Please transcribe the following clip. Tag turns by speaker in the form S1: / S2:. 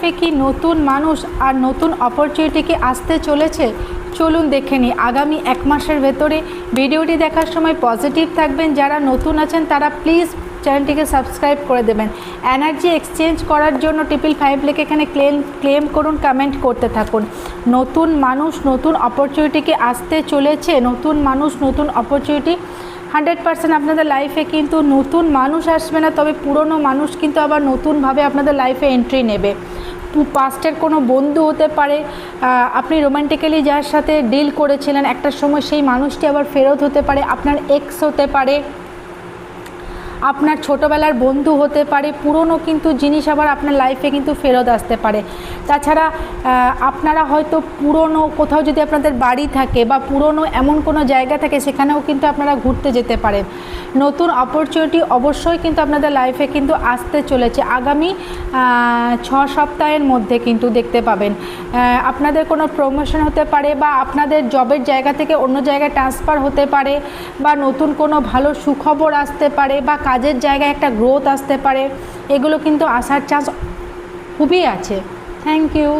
S1: লাইফে কি নতুন মানুষ আর নতুন অপরচুনিটি কি আসতে চলেছে? চলুন দেখে নিই। আগামী 1 মাসের ভেতরে ভিডিওটি দেখার সময় পজিটিভ থাকবেন। যারা নতুন আছেন তারা প্লিজ চ্যানেলটিকে সাবস্ক্রাইব করে দেবেন। এনার্জি এক্সচেঞ্জ করার জন্য 555 লিখে এখানে ক্লেম করুন, কমেন্ট করতে থাকুন। নতুন মানুষ নতুন অপরচুনিটি কি আসতে চলেছে? নতুন মানুষ নতুন অপরচুনিটি 100% আপনাদের লাইফে কিন্তু নতুন মানুষ আসবে না, তবে পুরনো মানুষ কিন্তু আবার নতুনভাবে আপনাদের লাইফে এন্ট্রি নেবে। পাস্টের কোনো বন্ধু হতে পারে, আপনি রোম্যান্টিক্যালি যার সাথে ডিল করেছিলেন একটা সময় সেই মানুষটি আবার ফেরত হতে পারে, আপনার এক্স হতে পারে, আপনার ছোটোবেলার বন্ধু হতে পারে। পুরনো কিন্তু জিনিস আবার আপনার লাইফে কিন্তু ফেরত আসতে পারে। তাছাড়া আপনারা হয়তো পুরনো কোথাও যদি আপনাদের বাড়ি থাকে বা পুরনো এমন কোনো জায়গা থাকে সেখানেও কিন্তু আপনারা ঘুরতে যেতে পারেন। নতুন অপরচুনিটি অবশ্যই কিন্তু আপনাদের লাইফে কিন্তু আসতে চলেছে আগামী 6 সপ্তাহের মধ্যে কিন্তু দেখতে পাবেন। আপনাদের কোনো প্রমোশন হতে পারে বা আপনাদের জবের জায়গা থেকে অন্য জায়গায় ট্রান্সফার হতে পারে বা নতুন কোনো ভালো সুখবর আসতে পারে বা কাজের জায়গায় একটা গ্রোথ আসতে পারে। এগুলো কিন্তু আসার চান্স খুবই আছে। Thank you.